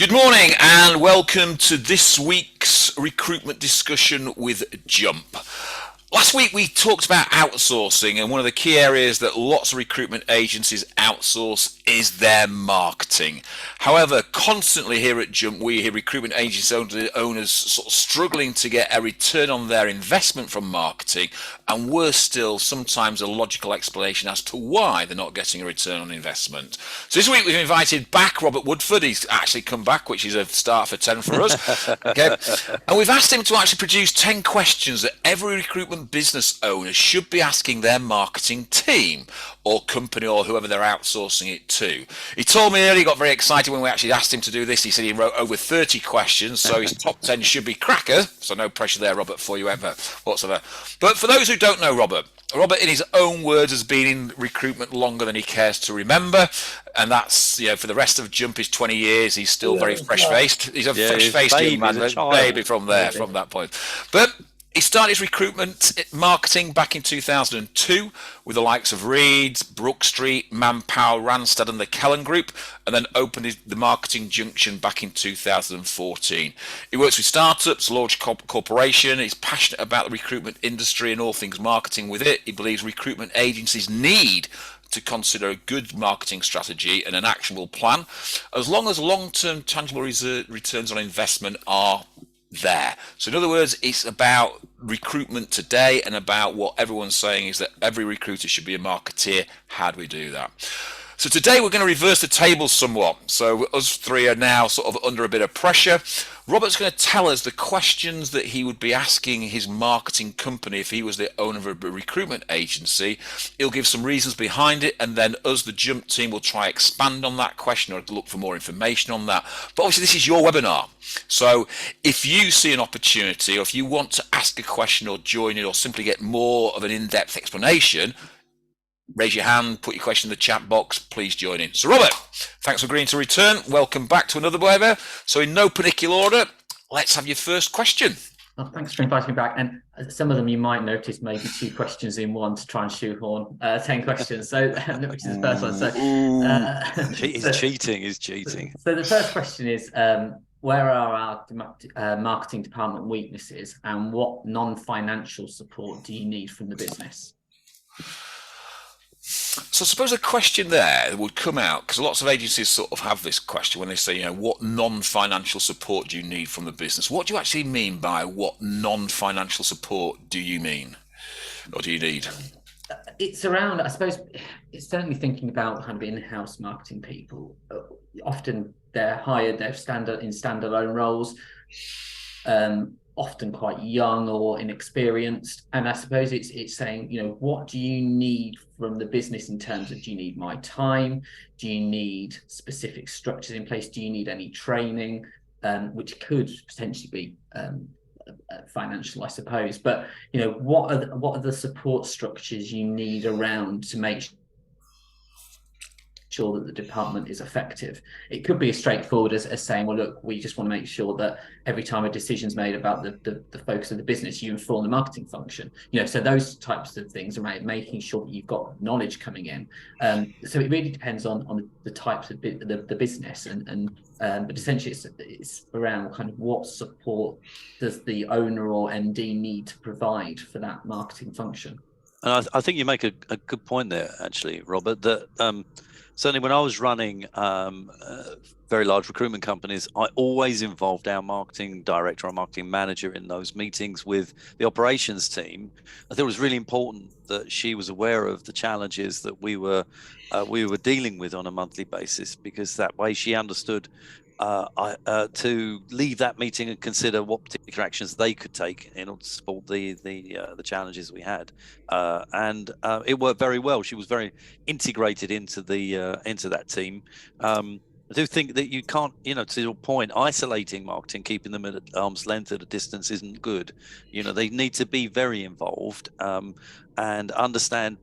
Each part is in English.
Good morning and welcome to this week's recruitment discussion with Jump. Last week we talked about outsourcing, and one of the key areas that lots of recruitment agencies outsource is their marketing. However, constantly here at Jump we hear recruitment agency owners sort of struggling to get a return on their investment from marketing, and worse still, sometimes a logical explanation as to why they're not getting a return on investment. So this week we've invited back Robert Woodford. He's actually come back, which is a start for 10 for us. Okay, and we've asked him to actually produce 10 questions that every recruitment business owner should be asking their marketing team or company or whoever they're outsourcing it to. He told me earlier, he got very excited when we actually asked him to do this. He said he wrote over 30 questions, so his top 10 should be cracker. So no pressure there, Robert, for you ever whatsoever. But for those who don't know Robert, in his own words, has been in recruitment longer than he cares to remember, and that's, for the rest of Jump, his 20 years, he's still very fresh-faced. He's a fresh-faced young man, baby from that point. But he started his recruitment marketing back in 2002 with the likes of Reed, Brook Street, Manpower, Randstad and the Kellen Group, and then opened the marketing Junction back in 2014. He works with startups, large corporation. He's passionate about the recruitment industry and all things marketing with it. He believes recruitment agencies need to consider a good marketing strategy and an actionable plan, as long as long-term tangible returns on investment are there. So in other words, it's about recruitment today and about what everyone's saying is that every recruiter should be a marketeer. How do we do that? So today we're going to reverse the tables somewhat. So us three are now sort of under a bit of pressure. Robert's going to tell us the questions that he would be asking his marketing company if he was the owner of a recruitment agency. He'll give some reasons behind it, and then us, the Jump team, will try expand on that question or look for more information on that. But obviously this is your webinar. So if you see an opportunity, or if you want to ask a question or join in or simply get more of an in-depth explanation, raise your hand, put your question in the chat box, please join in. So Robert, thanks for agreeing to return. Welcome back to another webinar. So in no particular order, let's have your first question. Well, thanks for inviting me back. And some of them you might notice maybe 2 questions in one to try and shoehorn 10 questions. So which is the first one. So he's cheating. So the first question is, where are our marketing department weaknesses, and what non-financial support do you need from the business? So I suppose a question there would come out, because lots of agencies sort of have this question when they say, what non-financial support do you need from the business? What do you actually mean by what non-financial support do you mean, or do you need? It's around, I suppose, it's certainly thinking about kind of in-house marketing people. Often they're hired, they're in standalone roles, often quite young or inexperienced, and I suppose it's saying, what do you need from the business in terms of, do you need my time, do you need specific structures in place, do you need any training, which could potentially be financial, I suppose, but what are the support structures you need around to make sure that the department is effective. It could be as straightforward as saying, well, look, we just want to make sure that every time a decision's made about the focus of the business, you inform the marketing function. So those types of things are making sure that you've got knowledge coming in. So it really depends on the types of the business, but essentially it's around kind of what support does the owner or MD need to provide for that marketing function. And I think you make a good point there, actually, Robert, that certainly when I was running very large recruitment companies, I always involved our marketing director or marketing manager in those meetings with the operations team. I think it was really important that she was aware of the challenges that we were dealing with on a monthly basis, because that way she understood to leave that meeting and consider what particular actions they could take in order to support the challenges we had, and it worked very well. She was very integrated into that team. I do think that you can't, to your point, isolating marketing, keeping them at arm's length at a distance isn't good. They need to be very involved and understand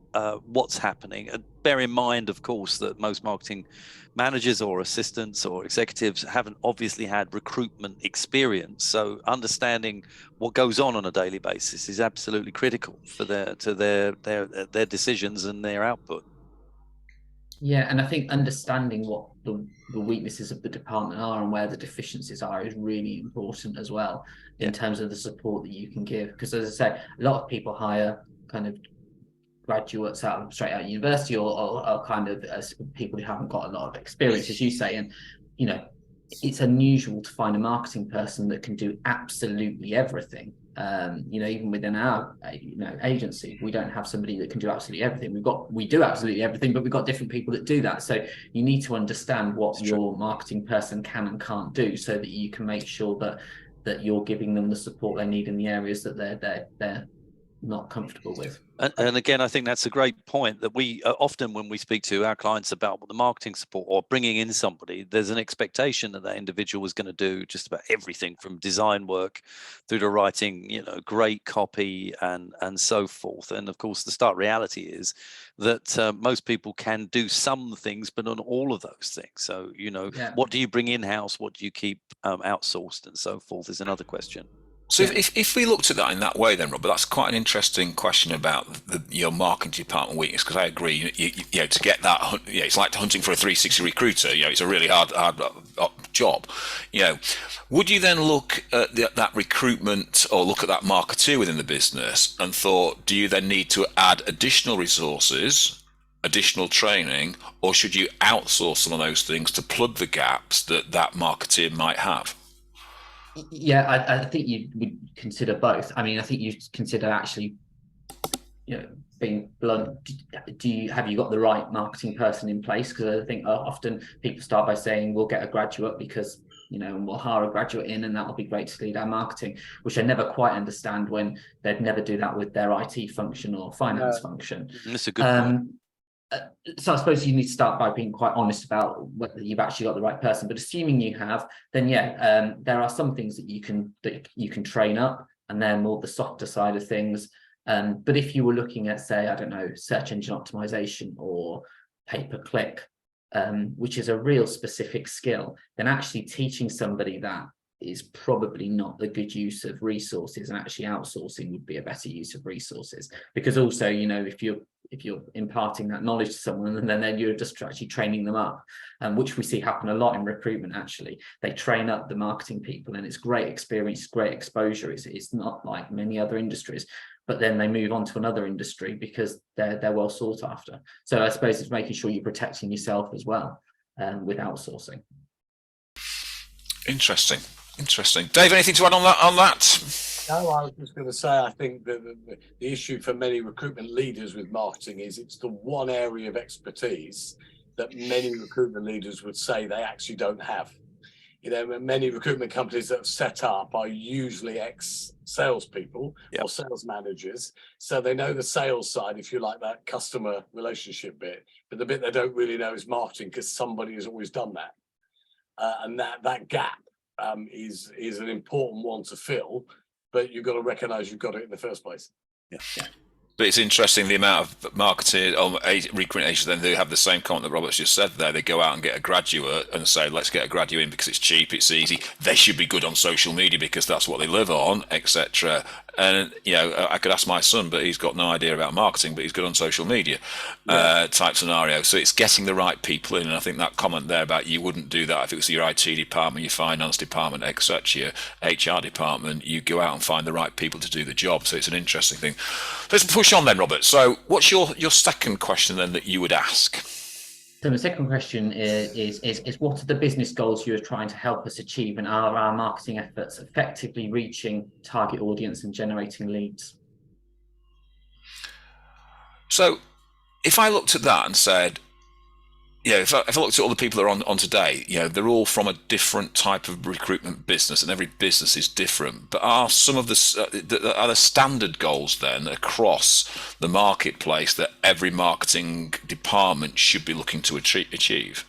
what's happening. And bear in mind, of course, that most marketing managers or assistants or executives haven't obviously had recruitment experience. So understanding what goes on a daily basis is absolutely critical for their decisions and their output. Yeah, and I think understanding what the weaknesses of the department are and where the deficiencies are is really important as well in terms of the support that you can give. Because as I say, a lot of people hire kind of graduates straight out of university or kind of people who haven't got a lot of experience, as you say, and it's unusual to find a marketing person that can do absolutely everything. Even within our agency, we don't have somebody that can do absolutely everything. We do absolutely everything, but we've got different people that do that. So you need to understand what your marketing person can and can't do, so that you can make sure that you're giving them the support they need in the areas that they're not comfortable with. And again, I think that's a great point, that we often, when we speak to our clients about the marketing support or bringing in somebody, there's an expectation that that individual is going to do just about everything from design work through to writing, great copy and so forth. And of course, the stark reality is that most people can do some things, but not all of those things. So, what do you bring in-house? What do you keep outsourced and so forth is another question. So if we looked at that in that way, then Robert, that's quite an interesting question about your marketing department weakness. Because I agree, to get that, it's like hunting for a 360 recruiter. It's a really hard job. Would you then look at that recruitment or look at that marketeer within the business and thought, do you then need to add additional resources, additional training, or should you outsource some of those things to plug the gaps that marketeer might have? Yeah, I think you would consider both. I mean, I think you consider actually, being blunt. Have you got the right marketing person in place? Because I think often people start by saying we'll get a graduate because and we'll hire a graduate in, and that will be great to lead our marketing, which I never quite understand when they'd never do that with their IT function or finance function. That's a good point. So I suppose you need to start by being quite honest about whether you've actually got the right person. But assuming you have, then there are some things that you can train up, and they're more the softer side of things. But if you were looking at, say, I don't know, search engine optimization or pay-per-click, which is a real specific skill, then actually teaching somebody that is probably not the good use of resources, and actually outsourcing would be a better use of resources. Because also, if you're imparting that knowledge to someone, and then you're just actually training them up, which we see happen a lot in recruitment. Actually, they train up the marketing people, and it's great experience, great exposure. It's not like many other industries, but then they move on to another industry because they're well sought after. So I suppose it's making sure you're protecting yourself as well with outsourcing. Interesting. Dave, anything to add on that? No, I was just going to say, I think that the issue for many recruitment leaders with marketing is it's the one area of expertise that many recruitment leaders would say they actually don't have. Many recruitment companies that have set up are usually ex-salespeople or sales managers. So they know the sales side, if you like, that customer relationship bit. But the bit they don't really know is marketing, because somebody has always done that. And that gap is an important one to fill, but you've got to recognize you've got it in the first place. Yeah. But it's interesting the amount of marketing or recruitment agents then who have the same comment that Robert's just said there. They go out and get a graduate and say, let's get a graduate in because it's cheap, it's easy. They should be good on social media because that's what they live on, etc. And I could ask my son, but he's got no idea about marketing, but he's good on social media type scenario. So it's getting the right people in. And I think that comment there about you wouldn't do that if it was your IT department, your finance department, etc., your HR department. You go out and find the right people to do the job. So it's an interesting thing. Let's push on then, Robert. So what's your second question then that you would ask? So the second question is what are the business goals you're trying to help us achieve, and are our marketing efforts effectively reaching target audience and generating leads? So if I looked at that and said, if I looked at all the people that are on today, they're all from a different type of recruitment business, and every business is different. But are some of the standard goals then across the marketplace that every marketing department should be looking to achieve?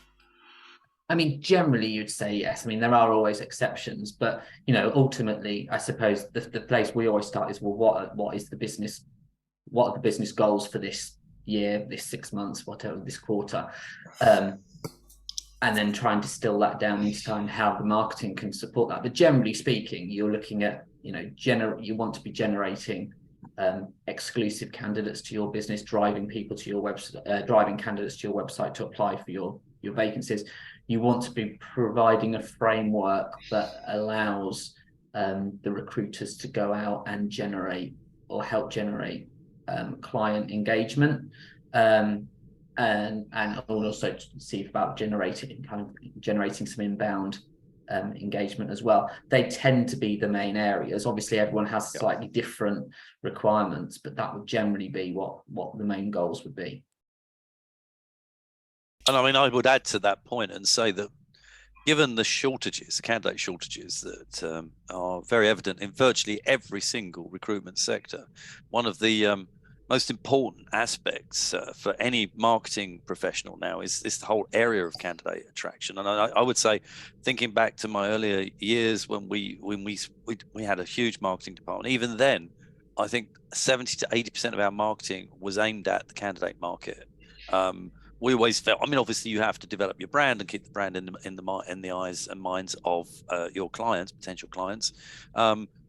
I mean, generally you'd say yes. I mean, there are always exceptions, but ultimately, I suppose the place we always start is, well, what is the business? What are the business goals for this year, this 6 months, whatever, this quarter, and then try and distill that down into time how the marketing can support that. But generally speaking, you're looking at you want to be generating exclusive candidates to your business, driving people to your website, driving candidates to your website to apply for your vacancies. you want to be providing a framework that allows the recruiters to go out and generate or help generate client engagement, and also to see about generating some inbound engagement as well. They tend to be the main areas. Obviously, everyone has slightly different requirements, but that would generally be what the main goals would be. And I mean, I would add to that point and say that given the shortages, candidate shortages that are very evident in virtually every single recruitment sector, one of the most important aspects for any marketing professional now is this whole area of candidate attraction. And I would say, thinking back to my earlier years when we had a huge marketing department, even then, I think 70 to 80% of our marketing was aimed at the candidate market. We always felt, I mean, obviously you have to develop your brand and keep the brand in the eyes and minds of your clients, potential clients.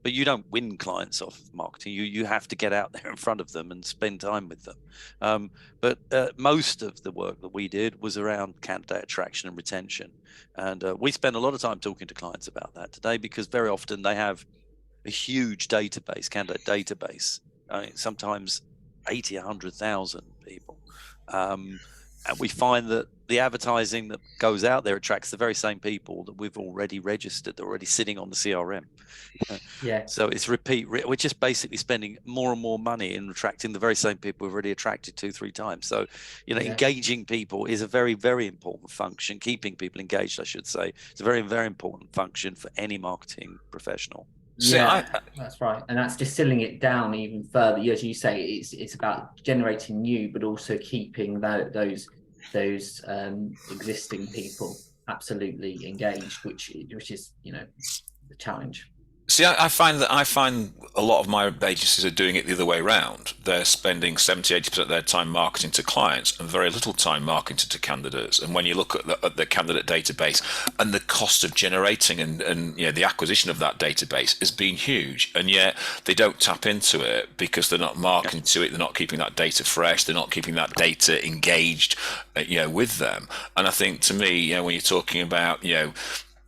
But you don't win clients off of marketing. You have to get out there in front of them and spend time with them. But most of the work that we did was around candidate attraction and retention. And we spend a lot of time talking to clients about that today, because very often they have a huge database, candidate database, sometimes 80, 100,000 people. And we find that the advertising that goes out there attracts the very same people that we've already registered, they're already sitting on the CRM. So it's we're just basically spending more and more money in attracting the very same people we've already attracted 2-3 times. So, engaging people is a very, very important function. Keeping people engaged, I should say, is a very, very important function for any marketing professional. That's right, and that's distilling it down even further. As you say, it's about generating new, but also keeping those existing people absolutely engaged, which is the challenge. See, I find a lot of my agencies are doing it the other way around. They're spending 70-80% of their time marketing to clients and very little time marketing to candidates. And when you look at the candidate database, and the cost of generating and the acquisition of that database has been huge, and yet they don't tap into it because they're not marketing to it. They're not keeping that data fresh. They're not keeping that data engaged, with them. And I think, to me, when you're talking about,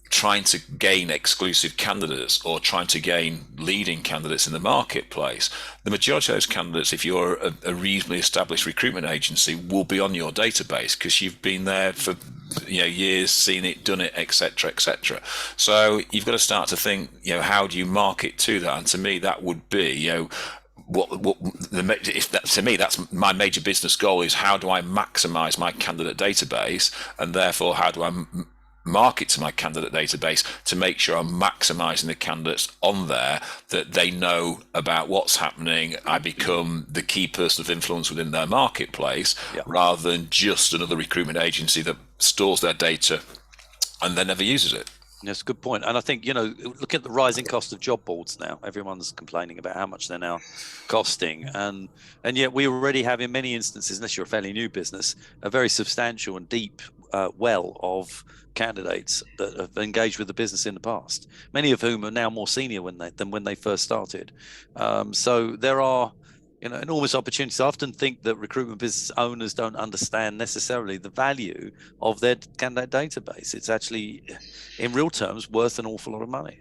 trying to gain exclusive candidates or trying to gain leading candidates in the marketplace, the majority of those candidates, if you're a reasonably established recruitment agency, will be on your database because you've been there for years, seen it, done it, etc., etc. So you've got to start to think, how do you market to that? And to me, that would be, to me, that's my major business goal, is how do I maximize my candidate database, and therefore how do I market to my candidate database to make sure I'm maximizing the candidates on there, that they know about what's happening. I become the key person of influence within their marketplace, rather than just another recruitment agency that stores their data and then never uses it. That's a good point. And I think, look at the rising cost of job boards now. Everyone's complaining about how much they're now costing. And yet we already have, in many instances, unless you're a fairly new business, a very substantial and deep well of candidates that have engaged with the business in the past, many of whom are now more senior than when they first started. So there are enormous opportunities. I often think that recruitment business owners don't understand necessarily the value of their candidate database. It's actually, in real terms, worth an awful lot of money.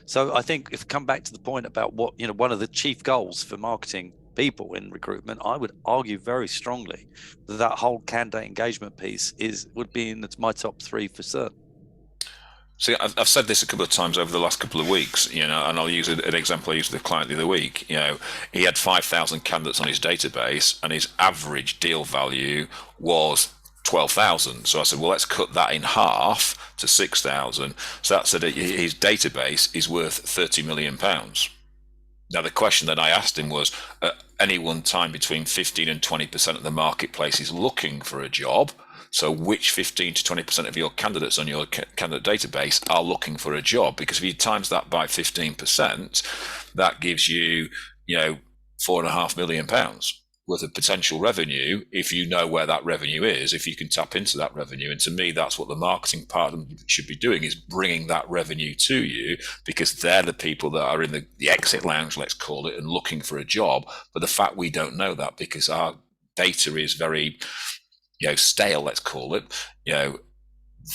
So I think, if we come back to the point about what, one of the chief goals for marketing people in recruitment, I would argue very strongly that whole candidate engagement piece would be in my top 3 for certain. See, I've said this a couple of times over the last couple of weeks, and I'll use an example I used with a client the other week. He had 5,000 candidates on his database, and his average deal value was 12,000. So I said, well, let's cut that in half to 6,000. So that said, his database is worth £30 million. Now, the question that I asked him was, at any one time, between 15 and 20% of the marketplace is looking for a job. So which 15 to 20% of your candidates on your candidate database are looking for a job? Because if you times that by 15%, that gives you, £4.5 million worth of potential revenue, if you know where that revenue is, if you can tap into that revenue. And to me, that's what the marketing part should be doing, is bringing that revenue to you, because they're the people that are in the exit lounge, let's call it, and looking for a job. But the fact we don't know that, because our data is very, stale, let's call it,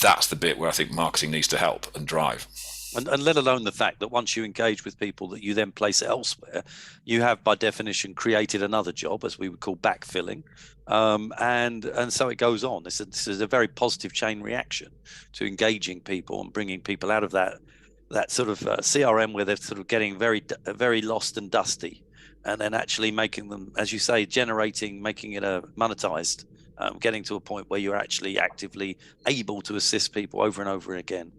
that's the bit where I think marketing needs to help and drive. And let alone the fact that once you engage with people that you then place elsewhere, you have by definition created another job, as we would call backfilling, and so it goes on. This is a very positive chain reaction to engaging people and bringing people out of that sort of CRM where they're sort of getting very lost and dusty, and then actually making them, as you say, making it monetized, getting to a point where you're actually actively able to assist people over and over again.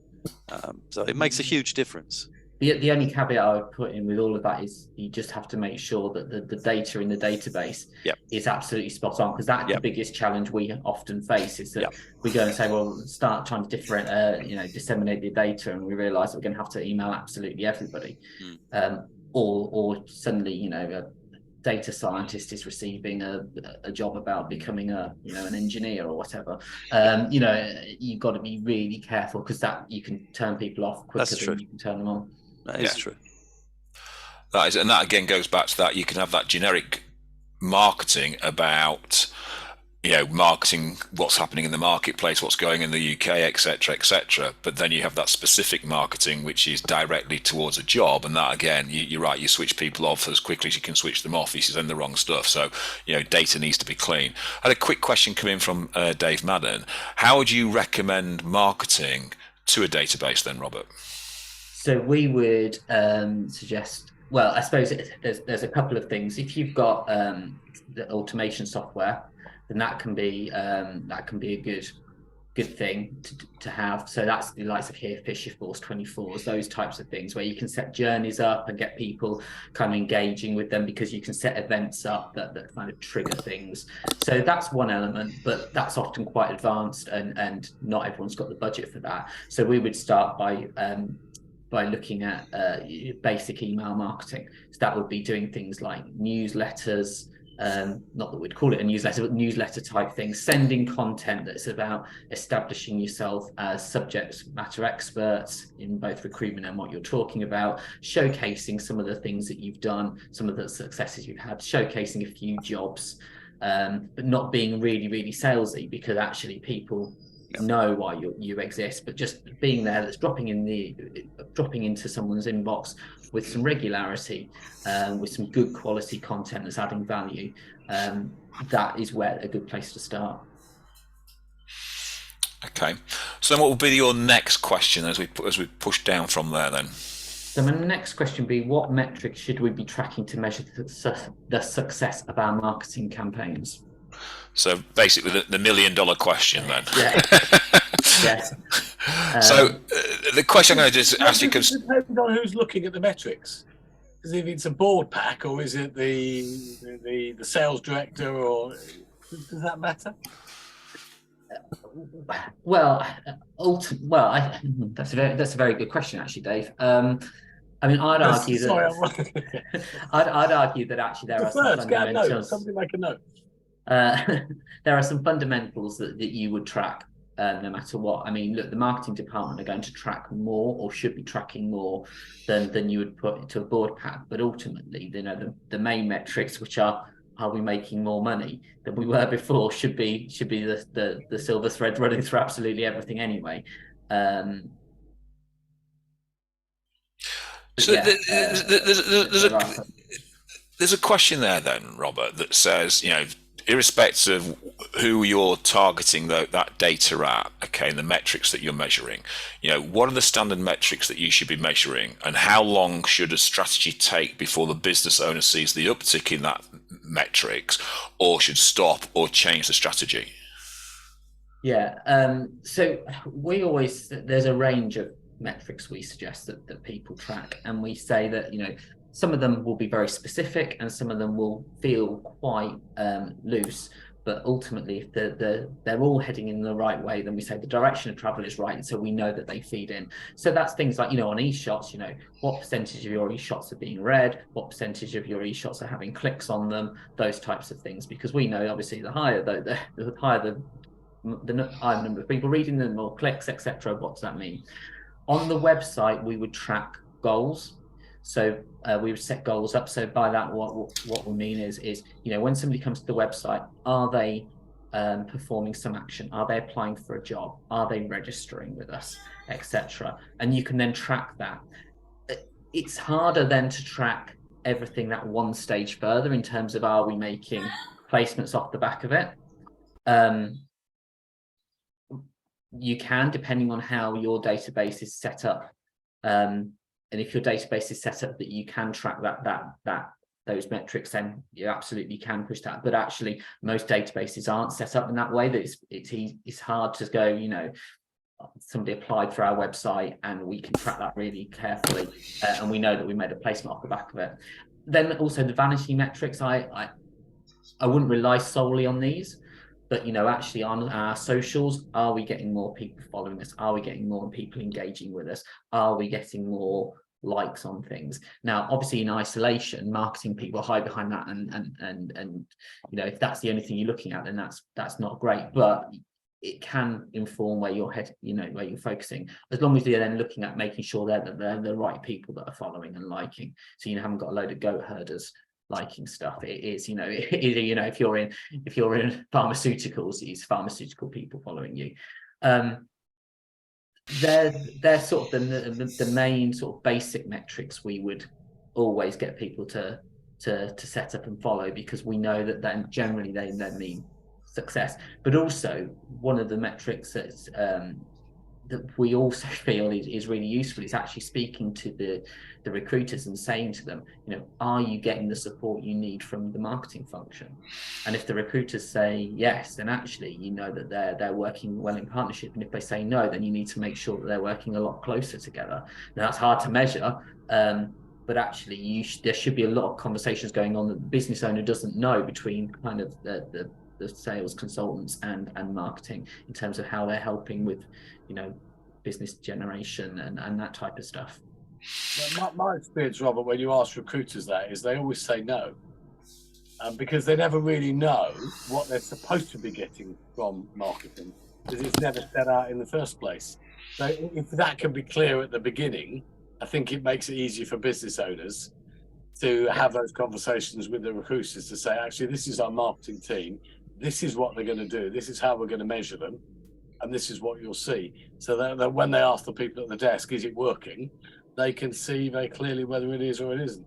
So it makes a huge difference. The only caveat I would put in with all of that is you just have to make sure that the data in the database is absolutely spot on, because that's the biggest challenge we often face, is that we go and say, well, start trying to disseminate the data, and we realize that we're going to have to email absolutely everybody. Or suddenly, a data scientist is receiving a job about becoming an engineer or whatever. You've got to be really careful, because that you can turn people off quicker than you can turn them on. That is true. And that again goes back to that. You can have that generic marketing about, marketing what's happening in the marketplace, what's going in the UK, etc., etc. But then you have that specific marketing, which is directly towards a job, and that again, you're right. You switch people off as quickly as you can switch them off. You send the wrong stuff. So, data needs to be clean. I had a quick question come in from Dave Madden. How would you recommend marketing to a database then, Robert? So we would suggest. Well, I suppose there's a couple of things. If you've got the automation software, then that can be a good thing to have. So that's the likes of Herefish, Shiftforce 24s, those types of things, where you can set journeys up and get people kind of engaging with them, because you can set events up that kind of trigger things. So that's one element, but that's often quite advanced, and not everyone's got the budget for that. So we would start by looking at basic email marketing. So that would be doing things like newsletters, not that we'd call it a newsletter, but newsletter type things, sending content that's about establishing yourself as subject matter experts in both recruitment and what you're talking about, showcasing some of the things that you've done, some of the successes you've had, showcasing a few jobs, but not being really, really salesy, because actually people know why you exist, but just being there, that's dropping into someone's inbox with some regularity, with some good quality content that's adding value. That is where a good place to start. Okay, so then what will be your next question as we push down from there then? So my next question would be, what metrics should we be tracking to measure the success of our marketing campaigns? So basically the $1 million question then. Yes. So the question I'm going to just ask you, because it depends on who's looking at the metrics. Because if it's a board pack, or is it the sales director, or does that matter? That's a very good question, actually, Dave. I'd argue that I'd argue that actually there are some fundamentals. Somebody make a note. There are some fundamentals that you would track no matter what. I mean, look, the marketing department are going to track more, or should be tracking more than you would put into a board pack. But ultimately, the main metrics, which are we making more money than we were before, should be the silver thread running through absolutely everything anyway. There's a question there then, Robert, that says, irrespective of who you're targeting that data at, okay, and the metrics that you're measuring, what are the standard metrics that you should be measuring, and how long should a strategy take before the business owner sees the uptick in that metrics, or should stop or change the strategy? So there's a range of metrics we suggest that people track, and we say that some of them will be very specific, and some of them will feel quite loose. But ultimately, if they're all heading in the right way, then we say the direction of travel is right, and so we know that they feed in. So that's things like, on e-shots, what percentage of your e-shots are being read, what percentage of your e-shots are having clicks on them, those types of things, because we know obviously the higher the higher number of people reading them, more clicks, etc. What does that mean? On the website, we would track goals. So we would set goals up. So by that, what we mean is when somebody comes to the website, are they performing some action? Are they applying for a job? Are they registering with us, etc.? And you can then track that. It's harder then to track everything that one stage further in terms of, are we making placements off the back of it? You can, depending on how your database is set up. And if your database is set up that you can track those metrics, then you absolutely can push that. But actually, most databases aren't set up in that way. That it's hard to go, you know, somebody applied for our website and we can track that really carefully, and we know that we made a placement off the back of it. Then also the vanity metrics, I wouldn't rely solely on these, but, you know, actually on our socials, are we getting more people following us? Are we getting more people engaging with us? Are we getting more likes on things? Now, obviously in isolation, marketing people hide behind that, and you know, if that's the only thing you're looking at, then that's not great, but it can inform where your head, you know, where you're focusing, as long as you're then looking at making sure that they're the right people that are following and liking. So you haven't got a load of goat herders liking stuff. It is, you know, you know, if you're in pharmaceuticals, it's pharmaceutical people following you. They're sort of the main sort of basic metrics we would always get people to set up and follow, because we know that then generally they mean success. But also one of the metrics that we also feel is really useful is actually speaking to the recruiters and saying to them, you know, are you getting the support you need from the marketing function? And if the recruiters say yes, then actually you know that they're working well in partnership. And if they say no, then you need to make sure that they're working a lot closer together. Now that's hard to measure, but actually there should be a lot of conversations going on that the business owner doesn't know between kind of the sales consultants and marketing, in terms of how they're helping with, you know, business generation and that type of stuff. My experience, Robert, when you ask recruiters that, is they always say no, because they never really know what they're supposed to be getting from marketing, because it's never set out in the first place. So if that can be clear at the beginning, I think it makes it easier for business owners to have those conversations with the recruiters to say, actually, this is our marketing team. This is what they're going to do. This is how we're going to measure them. And this is what you'll see. So that when they ask the people at the desk, is it working? They can see very clearly whether it is or it isn't.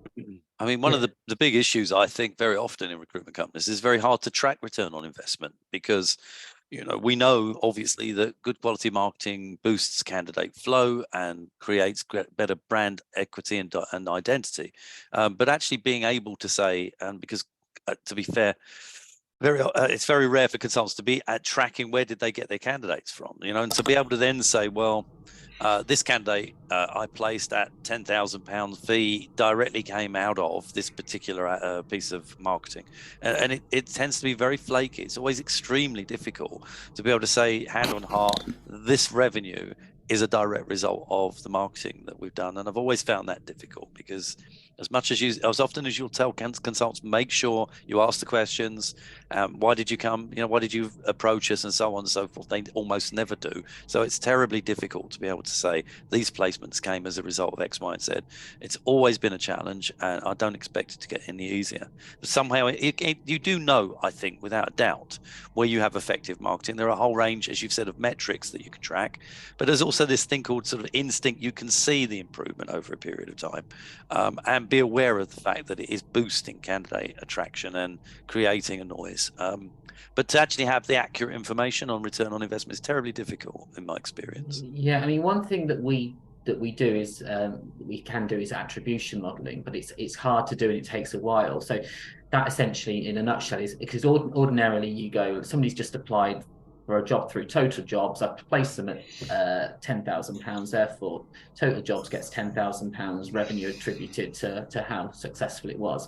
I mean, one of the big issues I think very often in recruitment companies is very hard to track return on investment, because, you know, we know obviously that good quality marketing boosts candidate flow and creates better brand equity and identity. But actually being able to say, and because to be fair, it's very rare for consultants to be at tracking where did they get their candidates from, you know, and to be able to then say, well, this candidate I placed at £10,000 fee directly came out of this particular piece of marketing, and it tends to be very flaky. It's always extremely difficult to be able to say hand on heart, this revenue is a direct result of the marketing that we've done. And I've always found that difficult, because as often as you'll tell consultants, make sure you ask the questions, why did you come, you know, why did you approach us, and so on and so forth. They almost never do. So it's terribly difficult to be able to say these placements came as a result of X, Y, and Z. It's always been a challenge, and I don't expect it to get any easier. But somehow you do know, I think, without a doubt, where you have effective marketing. There are a whole range, as you've said, of metrics that you can track, but there's also this thing called sort of instinct. You can see the improvement over a period of time, and be aware of the fact that it is boosting candidate attraction and creating a noise. But to actually have the accurate information on return on investment is terribly difficult in my experience. Yeah, I mean, one thing that we do is we can do is attribution modeling, but it's hard to do and it takes a while. So that essentially, in a nutshell, is because ordinarily you go, somebody's just applied for a job through Total Jobs, I've placed them at £10,000, therefore Total Jobs gets £10,000 revenue attributed to how successful it was.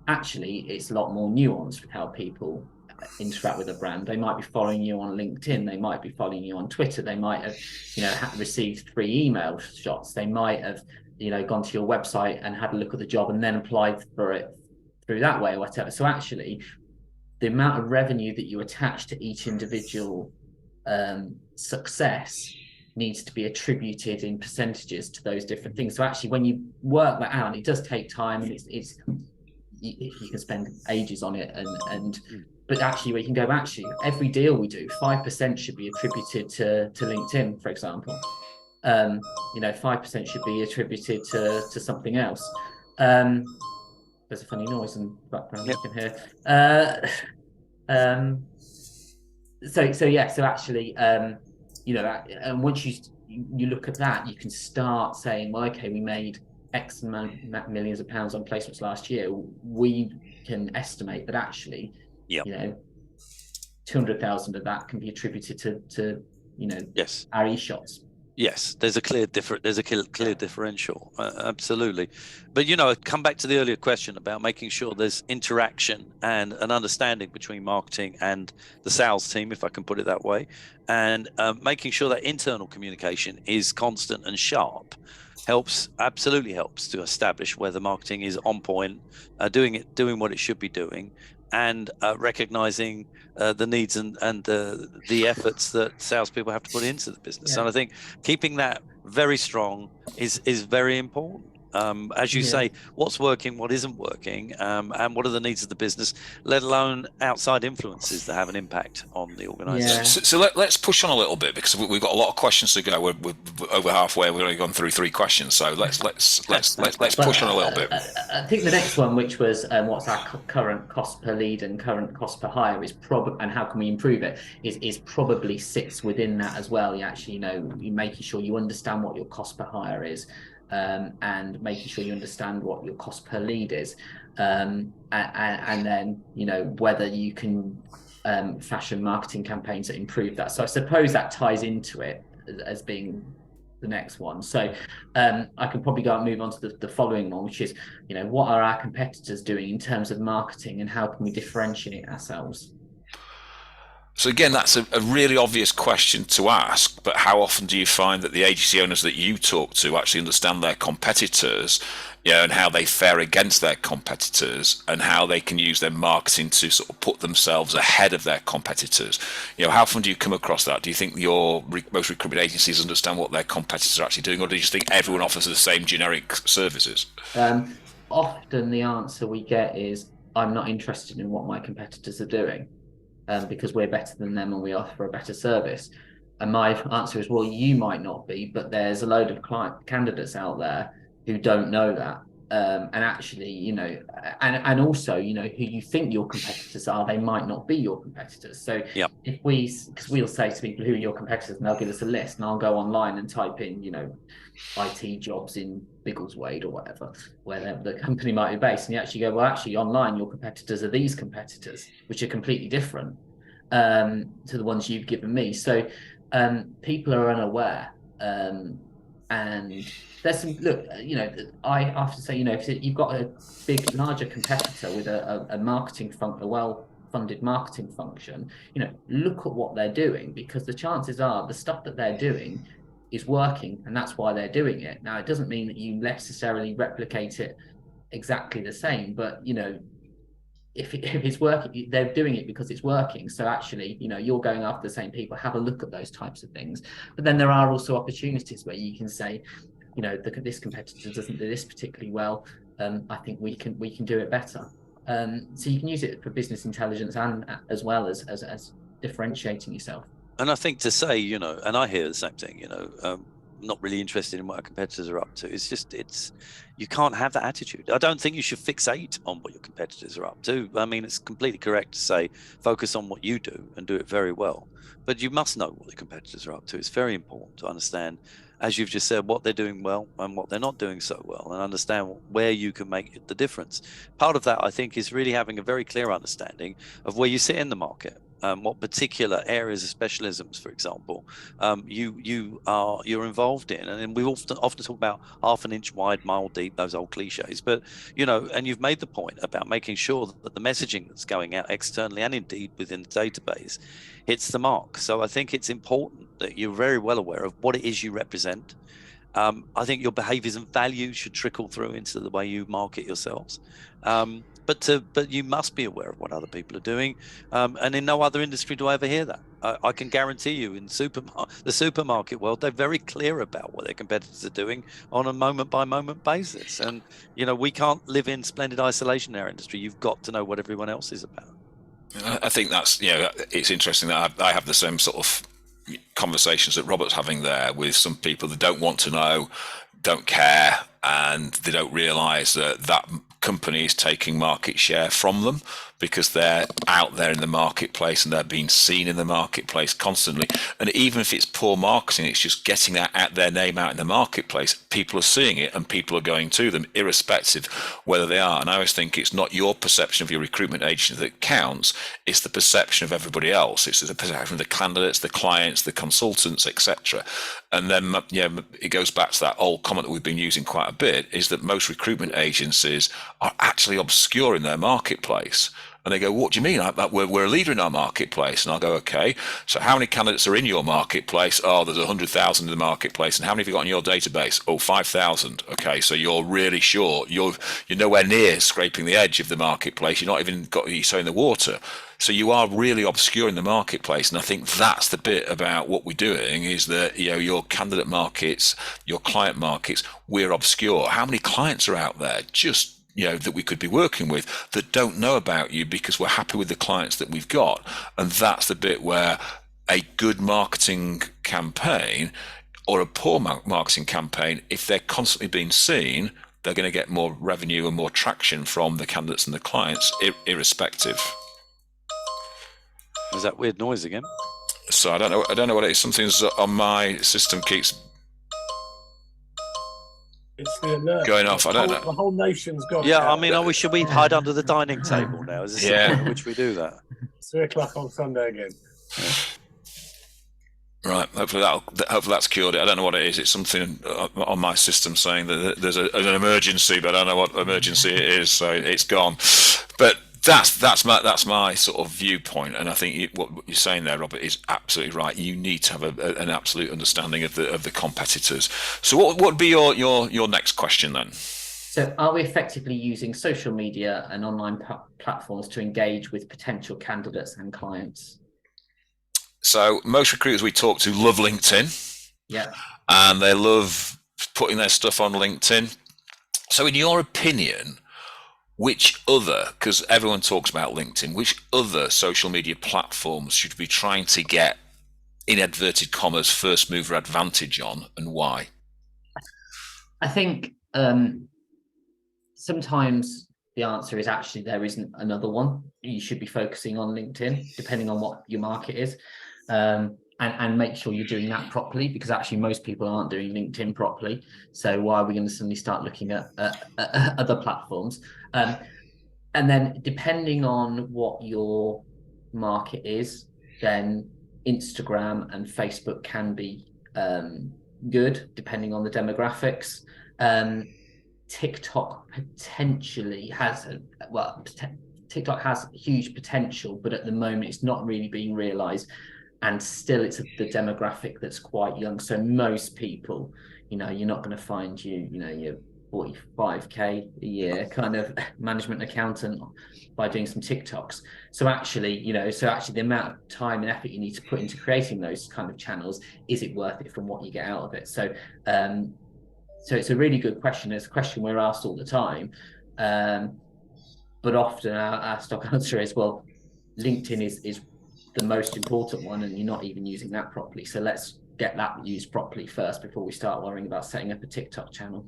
Actually, it's a lot more nuanced with how people interact with a brand. They might be following you on LinkedIn, they might be following you on Twitter, they might have, you know, received 3 email shots, they might have, you know, gone to your website and had a look at the job and then applied for it through that way or whatever. So actually, the amount of revenue that you attach to each individual success needs to be attributed in percentages to those different things. So actually, when you work that out, it does take time, and you can spend ages on it, and but actually we can go, actually, every deal we do, 5% should be attributed to LinkedIn, for example. 5% should be attributed to something else. There's a funny noise in the background you can hear. So actually, and once you look at that, you can start saying, well, okay, we made X amount millions of pounds on placements last year. We can estimate that actually, 200,000 of that can be attributed to yes, our e-shots. Yes, there's a clear differential, absolutely. But come back to the earlier question about making sure there's interaction and an understanding between marketing and the sales team, if I can put it that way, and making sure that internal communication is constant and sharp absolutely helps to establish whether marketing is on point, doing what it should be doing, and recognizing the needs and the efforts that salespeople have to put into the business. And I think keeping that very strong is very important. As you say, what's working, what isn't working, and what are the needs of the business, let alone outside influences that have an impact on the organisation. So let's push on a little bit, because we've got a lot of questions to go. We're over halfway. We've only gone through 3 questions, so let's push on a little bit. I think the next one, which was what's our current cost per lead and current cost per hire, is probably, and how can we improve it, is probably sits within that as well. You actually you're making sure you understand what your cost per hire is. And making sure you understand what your cost per lead is, and then whether you can fashion marketing campaigns that improve that. So I suppose that ties into it as being the next one. So I can probably go and move on to the following one, which is what are our competitors doing in terms of marketing, and how can we differentiate ourselves? So again, that's a really obvious question to ask, but how often do you find that the agency owners that you talk to actually understand their competitors, and how they fare against their competitors, and how they can use their marketing to sort of put themselves ahead of their competitors? How often do you come across that? Do you think most recruitment agencies understand what their competitors are actually doing, or do you just think everyone offers the same generic services? Often the answer we get is, I'm not interested in what my competitors are doing. Because we're better than them and we offer a better service. And my answer is, well, you might not be, but there's a load of candidates out there who don't know that. And actually, and also, who you think your competitors are, they might not be your competitors. So because we'll say to people, who are your competitors, and they'll give us a list, and I'll go online and type in, IT jobs in Biggleswade or whatever, where the company might be based, and you actually go, well, actually online your competitors are these competitors, which are completely different to the ones you've given me. So people are unaware, and there's some I have to say, if you've got a big, larger competitor with a marketing a well-funded marketing function, look at what they're doing, because the chances are the stuff that they're doing is working, and that's why they're doing it. Now, it doesn't mean that you necessarily replicate it exactly the same, but if it's working, they're doing it because it's working. So actually, you're going after the same people. Have a look at those types of things. But then there are also opportunities where you can say, this competitor doesn't do this particularly well. I think we can do it better. So you can use it for business intelligence and as well as differentiating yourself. And I think to say, and I hear the same thing, not really interested in what our competitors are up to. You can't have that attitude. I don't think you should fixate on what your competitors are up to. I mean, it's completely correct to say, focus on what you do and do it very well. But you must know what the competitors are up to. It's very important to understand, as you've just said, what they're doing well and what they're not doing so well, and understand where you can make the difference. Part of that, I think, is really having a very clear understanding of where you sit in the market. What particular areas of specialisms, for example, you're involved in, and then we often talk about half an inch wide, mile deep, those old cliches. But and you've made the point about making sure that the messaging that's going out externally and indeed within the database hits the mark. So I think it's important that you're very well aware of what it is you represent. I think your behaviours and values should trickle through into the way you market yourselves. But you must be aware of what other people are doing, and in no other industry do I ever hear that. I can guarantee you, in the supermarket world, they're very clear about what their competitors are doing on a moment-by-moment basis. And we can't live in splendid isolation in our industry. You've got to know what everyone else is about. I think that's, it's interesting that I have the same sort of conversations that Robert's having there with some people that don't want to know, don't care, and they don't realise that that company is taking market share from them because they're out there in the marketplace and they're being seen in the marketplace constantly. And even if it's poor marketing, it's just getting their name out in the marketplace. People are seeing it and people are going to them, irrespective whether they are. And I always think it's not your perception of your recruitment agency that counts, it's the perception of everybody else. It's the perception of the candidates, the clients, the consultants, etc. And then it goes back to that old comment that we've been using quite a bit, is that most recruitment agencies are actually obscure in their marketplace. And they go, what do you mean? We're a leader in our marketplace. And I'll go, okay, so how many candidates are in your marketplace? Oh, there's 100,000 in the marketplace. And how many have you got in your database? Oh, 5,000. Okay, so you're really short. You're nowhere near scraping the edge of the marketplace. You're not even got your toe in the water. So you are really obscure in the marketplace. And I think that's the bit about what we're doing, is that, your candidate markets, your client markets, we're obscure. How many clients are out there just that we could be working with that don't know about you because we're happy with the clients that we've got? And that's the bit where a good marketing campaign or a poor marketing campaign, if they're constantly being seen, they're going to get more revenue and more traction from the candidates and the clients, irrespective. Is that weird noise again? So I don't know what it is. Something's on my system keeps It's the alert. going off. I don't know. The whole nation's got. Yeah, I mean, should we hide under the dining table now? Is this the point at which we do that? 3 o'clock on Sunday again. Right. Hopefully that's cured it. I don't know what it is. It's something on my system saying that there's an emergency, but I don't know what emergency it is. So it's gone. But that's my sort of viewpoint, and I think what you're saying there, Robert, is absolutely right. You need to have an absolute understanding of the competitors. So what would be your next question then? So are we effectively using social media and online platforms to engage with potential candidates and clients? So most recruiters we talk to love LinkedIn. Yeah. And they love putting their stuff on LinkedIn. So in your opinion, which other, because everyone talks about LinkedIn, which other social media platforms should we be trying to get, in inverted commas, first mover advantage on, and why? I think sometimes the answer is actually there isn't another one. You should be focusing on LinkedIn, depending on what your market is, and make sure you're doing that properly, because actually most people aren't doing LinkedIn properly. So why are we going to suddenly start looking at other platforms? And then depending on what your market is, then Instagram and Facebook can be good, depending on the demographics. TikTok potentially has TikTok has huge potential, but at the moment it's not really being realized, and still it's the demographic that's quite young. So most people, you're not going to find your 45k a year kind of management accountant by doing some TikToks. So actually the amount of time and effort you need to put into creating those kind of channels, is it worth it from what you get out of it? So so it's a really good question. It's a question we're asked all the time, but often our stock answer is, well, LinkedIn is the most important one, and you're not even using that properly. So let's get that used properly first before we start worrying about setting up a TikTok channel.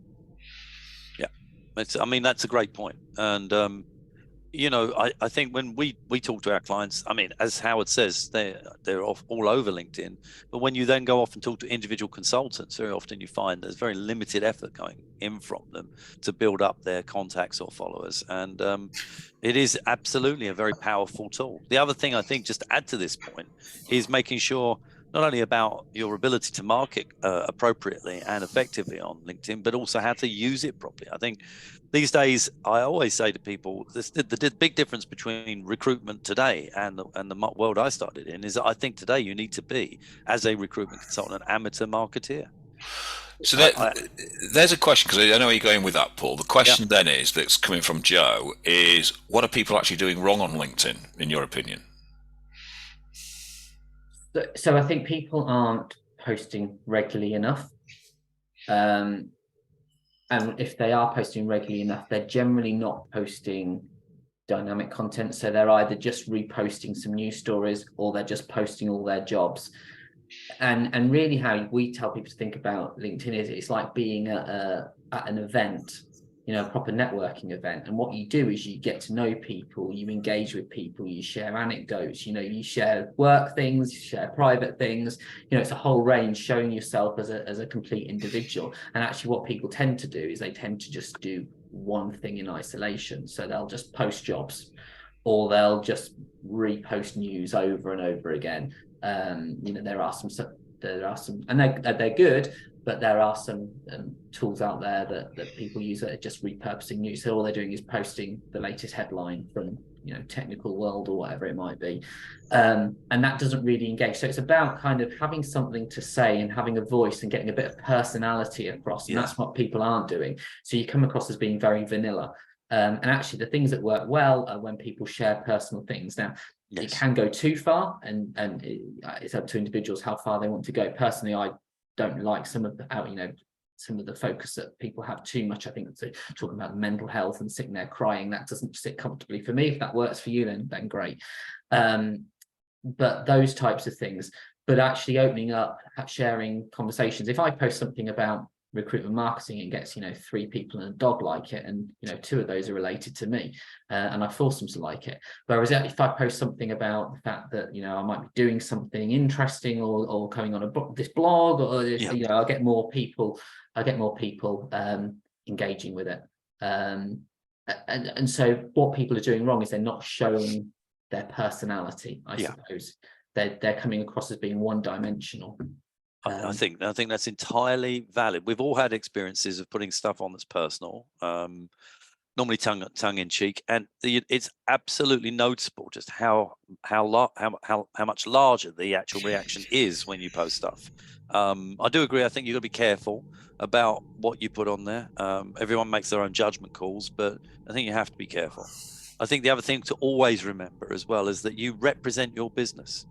Yeah, that's a great point. And I think when we talk to our clients, as Howard says, they're all over LinkedIn, but when you then go off and talk to individual consultants, very often you find there's very limited effort going in from them to build up their contacts or followers, and it is absolutely a very powerful tool. The other thing I think, just to add to this point, is making sure not only about your ability to market appropriately and effectively on LinkedIn, but also how to use it properly. I think these days, I always say to people, the big difference between recruitment today and the world I started in is that I think today you need to be, as a recruitment consultant, an amateur marketeer. So there's a question, because I know where you're going with that, Paul. The question then is, that's coming from Joe, is what are people actually doing wrong on LinkedIn, in your opinion? So I think people aren't posting regularly enough. And if they are posting regularly enough, they're generally not posting dynamic content. So they're either just reposting some news stories or they're just posting all their jobs. And really how we tell people to think about LinkedIn is it's like being at an event, a proper networking event. And what you do is you get to know people, you engage with people, you share anecdotes, you share work things, you share private things, it's a whole range, showing yourself as a complete individual. And actually what people tend to do is they tend to just do one thing in isolation. So they'll just post jobs, or they'll just repost news over and over again. There are some, and they're good, but there are some tools out there that people use that are just repurposing news. So all they're doing is posting the latest headline from Technical World or whatever it might be, and that doesn't really engage. So it's about kind of having something to say and having a voice and getting a bit of personality across, and that's what people aren't doing. So you come across as being very vanilla. And actually the things that work well are when people share personal things. Now, it can go too far, and it's up to individuals how far they want to go. Personally, I don't like some of the focus that people have too much. I think so, talking about mental health and sitting there crying, that doesn't sit comfortably for me. If that works for you, then great. But those types of things, but actually opening up, sharing conversations. If I post something about recruitment marketing and gets 3 people and a dog like it, and 2 of those are related to me, and I force them to like it. Whereas if I post something about the fact that I might be doing something interesting or coming on this blog, or I'll get more people engaging with it, and so what people are doing wrong is they're not showing their personality, I suppose. They're coming across as being one-dimensional. I think that's entirely valid. We've all had experiences of putting stuff on that's personal, normally tongue in cheek, and it's absolutely noticeable just how much larger the actual reaction is when you post stuff. I do agree. I think you've got to be careful about what you put on there. Everyone makes their own judgment calls, but I think you have to be careful. I think the other thing to always remember as well is that you represent your business.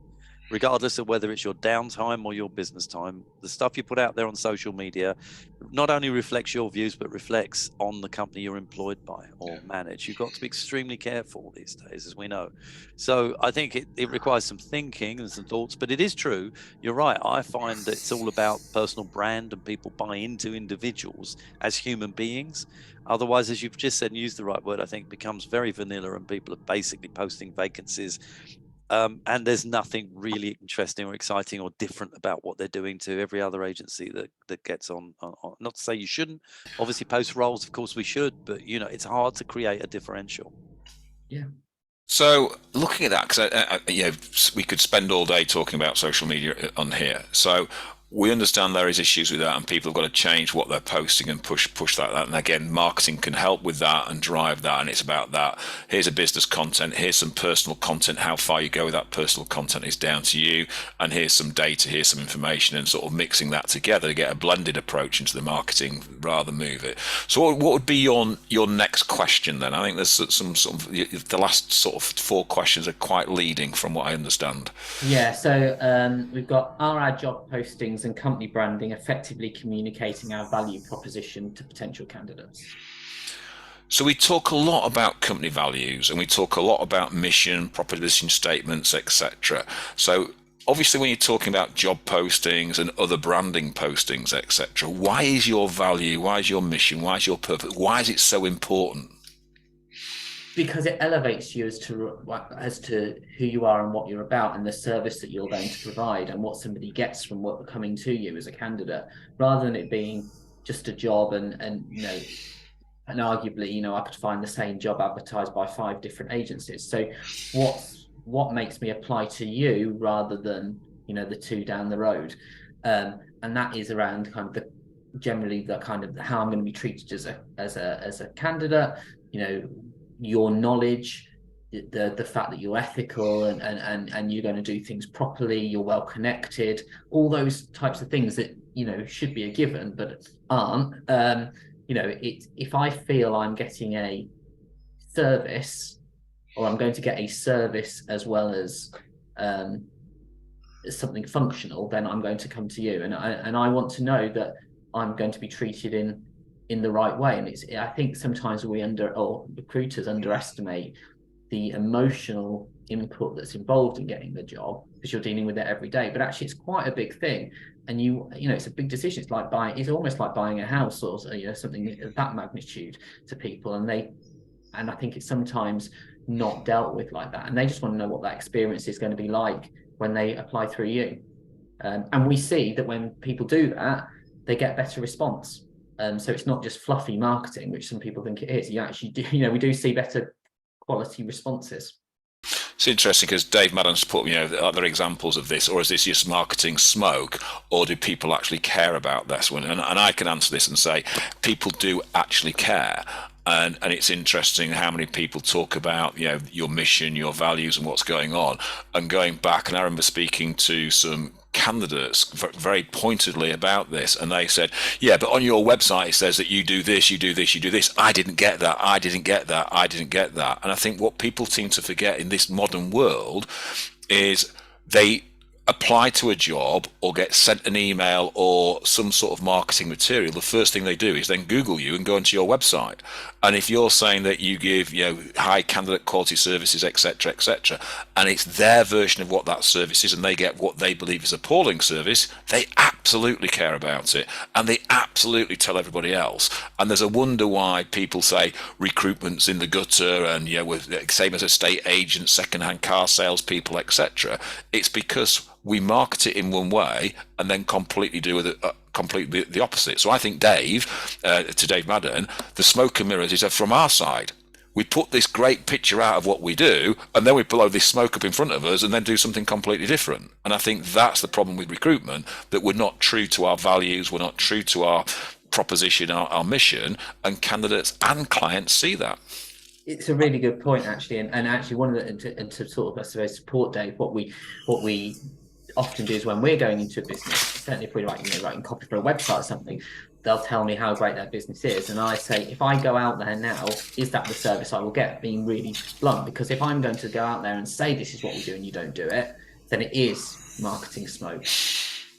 Regardless of whether it's your downtime or your business time, the stuff you put out there on social media not only reflects your views, but reflects on the company you're employed by or manage. You've got to be extremely careful these days, as we know. So I think it requires some thinking and some thoughts, but it is true. You're right. I find that it's all about personal brand and people buy into individuals as human beings. Otherwise, as you've just said and used the right word, I think it becomes very vanilla and people are basically posting vacancies. And there's nothing really interesting or exciting or different about what they're doing to every other agency that gets on. Not to say you shouldn't obviously post roles, of course we should, but it's hard to create a differential. Yeah. So looking at that, because we could spend all day talking about social media on here. So we understand there is issues with that, and people have got to change what they're posting and push that. And again, marketing can help with that and drive that. And it's about that. Here's a business content. Here's some personal content. How far you go with that personal content is down to you. And here's some data. Here's some information, and sort of mixing that together to get a blended approach into the marketing rather than move it. So what would be your next question then? I think there's some sort of the last sort of 4 questions are quite leading from what I understand. Yeah. So we've got, are our job postings and company branding effectively communicating our value proposition to potential candidates? So we talk a lot about company values, and we talk a lot about mission, proposition statements, etc. So obviously when you're talking about job postings and other branding postings, etc., why is your value, why is your mission, why is your purpose, why is it so important? Because it elevates you as to who you are and what you're about, and the service that you're going to provide, and what somebody gets from what coming to you as a candidate, rather than it being just a job and arguably I could find the same job advertised by 5 different agencies. So what makes me apply to you rather than the 2 down the road, and that is around kind of generally the kind of how I'm going to be treated as a candidate, your knowledge, the fact that you're ethical and you're going to do things properly, you're well connected, all those types of things that should be a given but aren't. If I feel I'm getting a service, or I'm going to get a service as well as something functional, then I'm going to come to you, and I want to know that I'm going to be treated in the right way. And I think sometimes recruiters underestimate the emotional input that's involved in getting the job, because you're dealing with it every day. But actually, it's quite a big thing, and you know, it's a big decision. It's like it's almost like buying a house, or something of that magnitude to people, and I think it's sometimes not dealt with like that, and they just want to know what that experience is going to be like when they apply through you. And we see that when people do that, they get better response. So it's not just fluffy marketing, which some people think it is. You actually do, we do see better quality responses. It's interesting because Dave Madden's put, other examples of this, or is this just marketing smoke, or do people actually care about this one? And I can answer this and say people do actually care. And it's interesting how many people talk about, your mission, your values, and what's going on. And going back, and I remember speaking to some candidates very pointedly about this, and they said, yeah, but on your website it says that you do this, you do this, you do this. I didn't get that. I didn't get that. I didn't get that. And I think what people seem to forget in this modern world is they apply to a job or get sent an email or some sort of marketing material. The first thing they do is then Google you and go onto your website. And if you're saying that you give high candidate quality services, etc., and it's their version of what that service is, and they get what they believe is appalling service, they absolutely care about it, and they absolutely tell everybody else. And there's a wonder why people say recruitment's in the gutter, and we're same as estate agents, second-hand car salespeople, etc. It's because we market it in one way and then completely do with it completely the opposite. So I think Dave Madden, the smoke and mirrors is from our side. We put this great picture out of what we do, and then we blow this smoke up in front of us and then do something completely different. And I think that's the problem with recruitment, that we're not true to our values, we're not true to our proposition, our mission, and candidates and clients see that. It's a really good point, actually, and actually one of the to sort of, I suppose, support Dave, what we often do is when we're going into a business, certainly if we're writing copy for a website or something, they'll tell me how great their business is, and I say, if I go out there now, is that the service I will get? Being really blunt, because if I'm going to go out there and say this is what we do and you don't do it, then it is marketing smoke.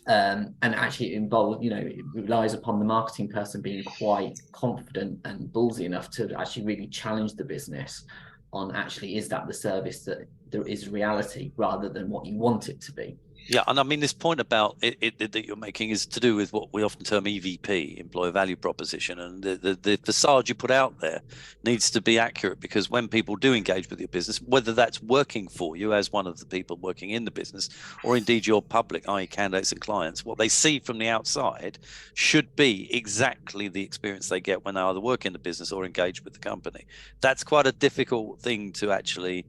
And actually it involves, it relies upon the marketing person being quite confident and ballsy enough to actually really challenge the business on actually, is that the service that there is reality rather than what you want it to be. Yeah, and I mean, this point about it that you're making is to do with what we often term EVP, employer value proposition, and the facade you put out there needs to be accurate, because when people do engage with your business, whether that's working for you as one of the people working in the business, or indeed your public, i.e. candidates and clients, what they see from the outside should be exactly the experience they get when they either work in the business or engage with the company. That's quite a difficult thing to actually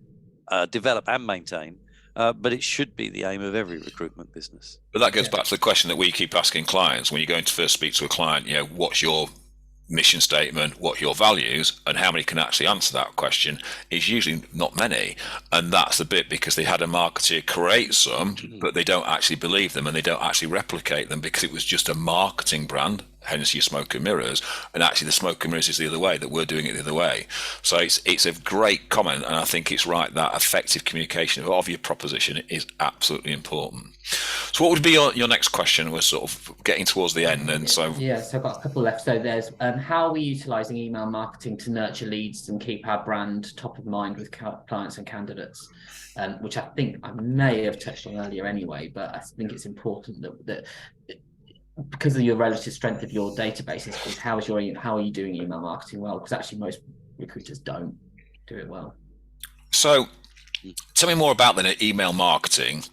develop and maintain. But it should be the aim of every recruitment business. But that goes back to the question that we keep asking clients when you're going to first speak to a client, what's your mission statement, what your values, and how many can actually answer that question. Is usually not many, and that's the bit because they had a marketer create some, but they don't actually believe them and they don't actually replicate them because it was just a marketing brand, hence your smoke and mirrors. And actually the smoke and mirrors is the other way, that we're doing it the other way. So it's a great comment, and I think it's right that effective communication of your proposition is absolutely important. So what would be your next question? We're sort of getting towards the end, and so I've got a couple left. So there's how are we utilizing email marketing to nurture leads and keep our brand top of mind with clients and candidates, which I think I may have touched on earlier anyway, but I think it's important that because of your relative strength of your database is how are you doing email marketing well, because actually most recruiters don't do it well. So tell me more about the email marketing.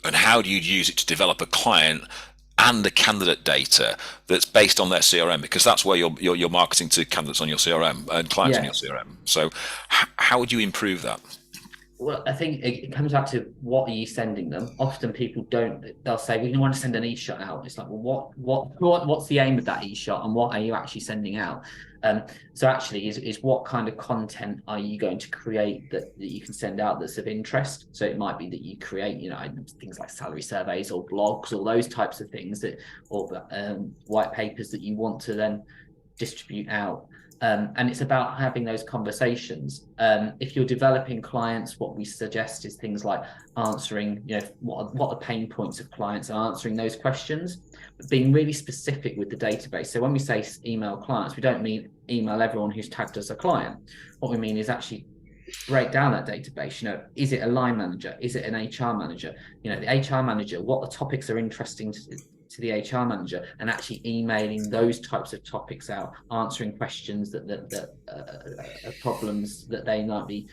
And how do you use it to develop a client and the candidate data that's based on their CRM? Because that's where you're marketing to candidates on your CRM and clients on your CRM. So how would you improve that? Well, I think it comes back to what are you sending them. Often people they'll say, we want to send an e-shot out. It's like, well, what's the aim of that e-shot and what are you actually sending out? So actually is what kind of content are you going to create that you can send out that's of interest? So it might be that you create, things like salary surveys or blogs or those types of things or white papers that you want to then distribute out. And it's about having those conversations. If you're developing clients, what we suggest is things like answering, what are the pain points of clients and answering those questions, but being really specific with the database. So when we say email clients, we don't mean email everyone who's tagged as a client. What we mean is actually break down that database. Is it a line manager? Is it an HR manager? The HR manager, what the topics are interesting to the HR manager, and actually emailing those types of topics out, answering questions that problems that they might be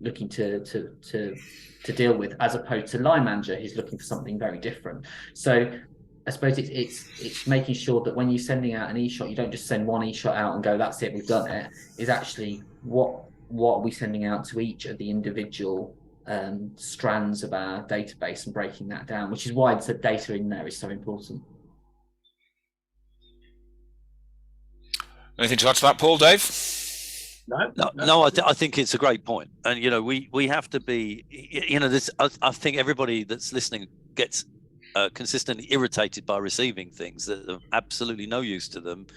looking to deal with, as opposed to line manager who's looking for something very different. So I suppose it's making sure that when you're sending out an e-shot, you don't just send one e-shot out and go, that's it, we've done it. Is actually what are we sending out to each of the individual strands of our database, and breaking that down, which is why the data in there is so important. Anything to add to that, Paul, Dave? No, I think it's a great point. And, we have to be, I think everybody that's listening gets consistently irritated by receiving things that are absolutely no use to them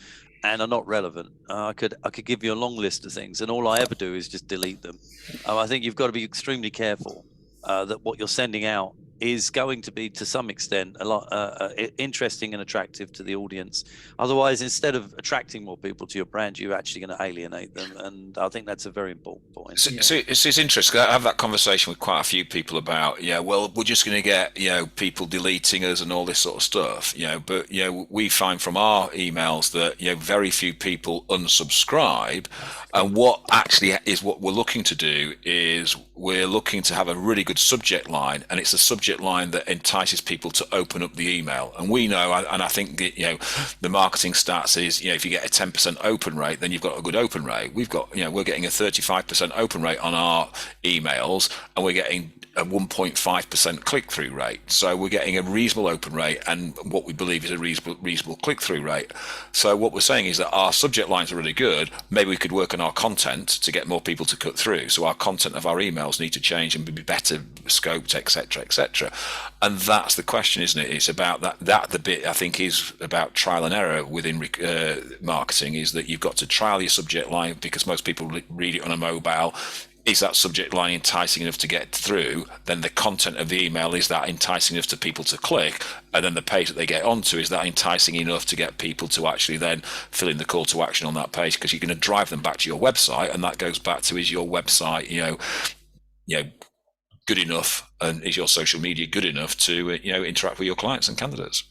and are not relevant. I could give you a long list of things, and all I ever do is just delete them. I think you've got to be extremely careful that what you're sending out is going to be, to some extent, a lot interesting and attractive to the audience. Otherwise, instead of attracting more people to your brand, you're actually going to alienate them, and I think that's a very important point. So it's interesting. I have that conversation with quite a few people about, well, we're just going to get, people deleting us and all this sort of stuff, but, we find from our emails that, very few people unsubscribe. And what actually is what we're looking to do is we're looking to have a really good subject line, and it's a subject line that entices people to open up the email. And we know, and I think the marketing stats is, if you get a 10% open rate, then you've got a good open rate. We've got, we're getting a 35% open rate on our emails, and we're getting a 1.5% click-through rate. So we're getting a reasonable open rate and what we believe is a reasonable click-through rate. So what we're saying is that our subject lines are really good. Maybe we could work on our content to get more people to cut through. So our content of our emails need to change and be better scoped, etc., etc. And that's the question, isn't it? It's about that the bit I think is about trial and error within marketing, is that you've got to trial your subject line, because most people read it on a mobile. Is that subject line enticing enough to get through? Then the content of the email, is that enticing enough to people to click? And then the page that they get onto, is that enticing enough to get people to actually then fill in the call to action on that page? Because you're going to drive them back to your website, and that goes back to, is your website, good enough, and is your social media good enough to interact with your clients and candidates?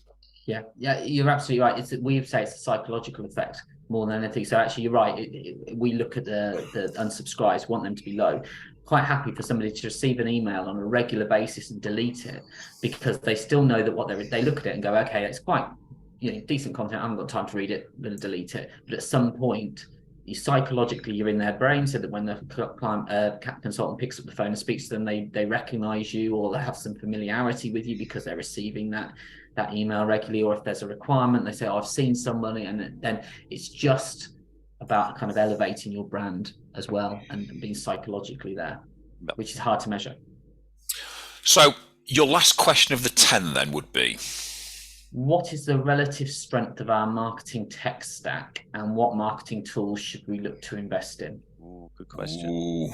Yeah, you're absolutely right. We say it's a psychological effect more than anything. So actually, you're right. We look at the unsubscribes, want them to be low. Quite happy for somebody to receive an email on a regular basis and delete it, because they still know that they look at it and go, okay, it's quite decent content. I haven't got time to read it. I'm going to delete it. But at some point, psychologically, you're in their brain, so that when the client consultant picks up the phone and speaks to them, they recognize you, or they have some familiarity with you because they're receiving that email regularly. Or if there's a requirement, they say, I've seen somebody. And then it's just about kind of elevating your brand as well, and being psychologically there, which is hard to measure. So your last question of the 10 then would be, what is the relative strength of our marketing tech stack, and what marketing tools should we look to invest in? Ooh, good question. Ooh.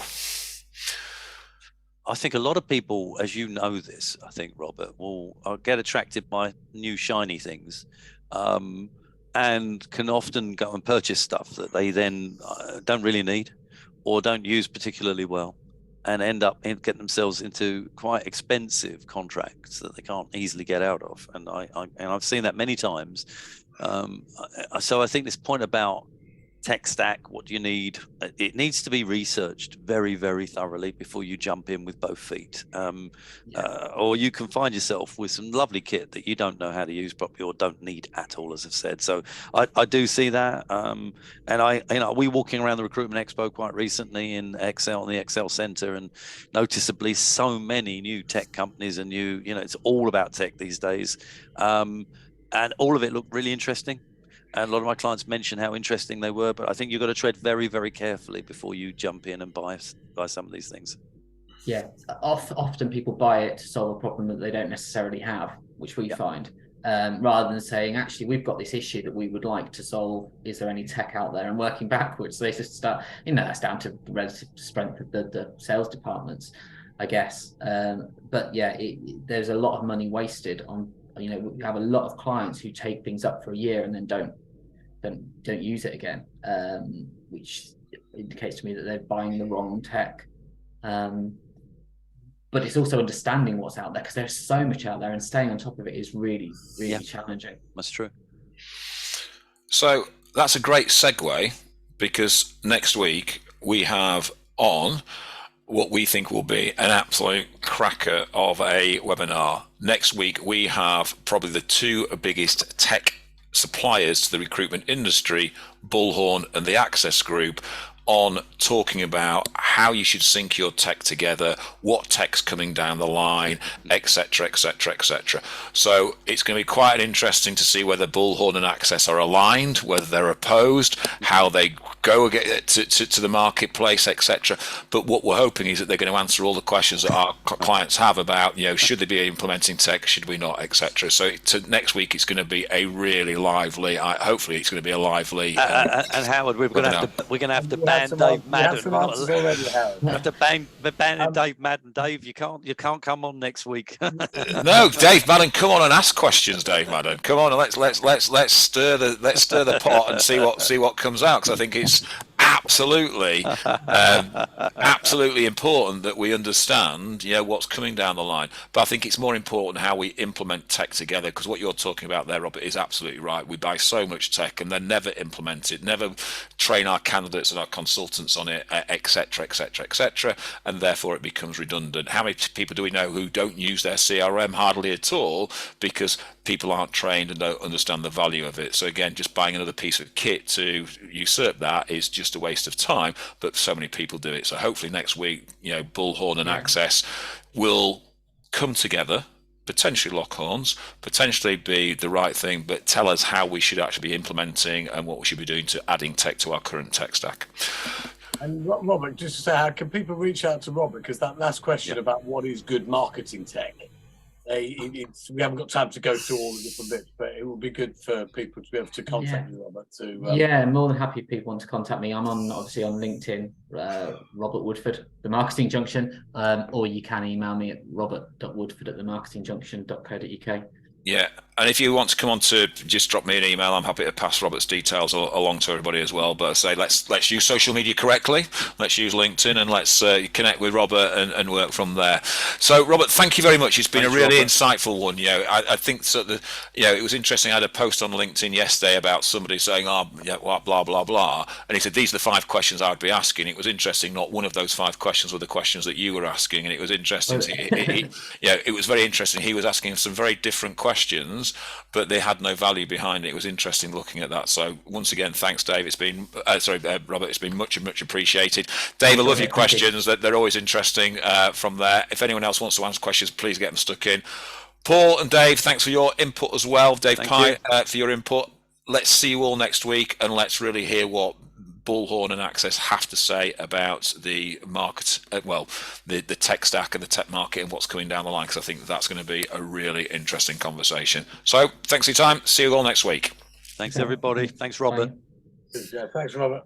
I think a lot of people, as you know this, I think, Robert, will get attracted by new shiny things, and can often go and purchase stuff that they then don't really need or don't use particularly well, and end up getting themselves into quite expensive contracts that they can't easily get out of. And I've seen that many times. So I think this point about tech stack, what do you need? It needs to be researched very, very thoroughly before you jump in with both feet. Or you can find yourself with some lovely kit that you don't know how to use properly or don't need at all, as I've said. So I do see that. And we walking around the Recruitment Expo quite recently in Excel, in the Excel Center, and noticeably so many new tech companies and it's all about tech these days. And all of it looked really interesting. And a lot of my clients mention how interesting they were, but I think you've got to tread very, very carefully before you jump in and buy some of these things. Yeah, often people buy it to solve a problem that they don't necessarily have, which we find, rather than saying, actually, we've got this issue that we would like to solve. Is there any tech out there? And working backwards, they just start, that's down to the relative strength of the sales departments, I guess. But yeah, there's a lot of money wasted on. We have a lot of clients who take things up for a year and then don't use it again, which indicates to me that they're buying the wrong tech. But it's also understanding what's out there, because there's so much out there, and staying on top of it is really, really challenging. That's true. So that's a great segue, because next week we have on what we think will be an absolute cracker of a webinar. Next week we have probably the two biggest tech suppliers to the recruitment industry, Bullhorn and the Access Group, on talking about how you should sync your tech together, what tech's coming down the line, etc., etc., etc. So it's going to be quite interesting to see whether Bullhorn and Access are aligned, whether they're opposed, how they go to the marketplace, etc. But what we're hoping is that they're going to answer all the questions that our clients have about, should they be implementing tech, should we not, etc. So next week it's going to be a really lively. Hopefully it's going to be a lively. And Howard, we're going to have to ban Dave Madden. We have to ban Dave Madden. Dave, you can't come on next week. No, Dave Madden, come on and ask questions, Dave Madden. Come on and let's stir the pot and see what comes out, because I think it's absolutely important that we understand what's coming down the line. But I think it's more important how we implement tech together, because what you're talking about there, Robert, is absolutely right. We buy so much tech and then never implement it, never train our candidates and our consultants on it, etc., etc., etc., and therefore it becomes redundant. How many people do we know who don't use their CRM? Hardly at all, because people aren't trained and don't understand the value of it. So again, just buying another piece of kit to usurp that is just a waste of time, but so many people do it. So hopefully next week, Bullhorn and Access will come together, potentially lock horns, potentially be the right thing, but tell us how we should actually be implementing and what we should be doing to adding tech to our current tech stack. And Robert, just to say, how can people reach out to Robert? Because that last question about what is good marketing tech, we haven't got time to go through all the different bits, but it would be good for people to be able to contact you, Robert. More than happy if people want to contact me. I'm obviously on LinkedIn, Robert Woodford, the Marketing Junction, or you can email me at robert.woodford@themarketingjunction.co.uk. Yeah, and if you want to come on to just drop me an email, I'm happy to pass Robert's details along to everybody as well. But I say let's use social media correctly, let's use LinkedIn, and let's connect with Robert and work from there. So Robert, thank you very much. It's been a really insightful one. I think it was interesting. I had a post on LinkedIn yesterday about somebody saying, blah blah blah blah, and he said these are the 5 questions I would be asking. It was interesting. Not one of those 5 questions were the questions that you were asking, and it was interesting. It was very interesting. He was asking some very different questions, but they had no value behind it. It was interesting looking at that. So once again, thanks, Dave. It's been Robert. It's been much appreciated. Dave, I love your questions. They're always interesting from there. If anyone else wants to ask questions, please get them stuck in. Paul and Dave, thanks for your input as well. Dave Pye, for your input. Let's see you all next week, and let's really hear what Bullhorn and Access have to say about the market, the tech stack and the tech market and what's coming down the line, because I think that's going to be a really interesting conversation. So thanks for your time. See you all next week. Thanks, everybody. Thanks, Robert. Yeah, thanks, Robert.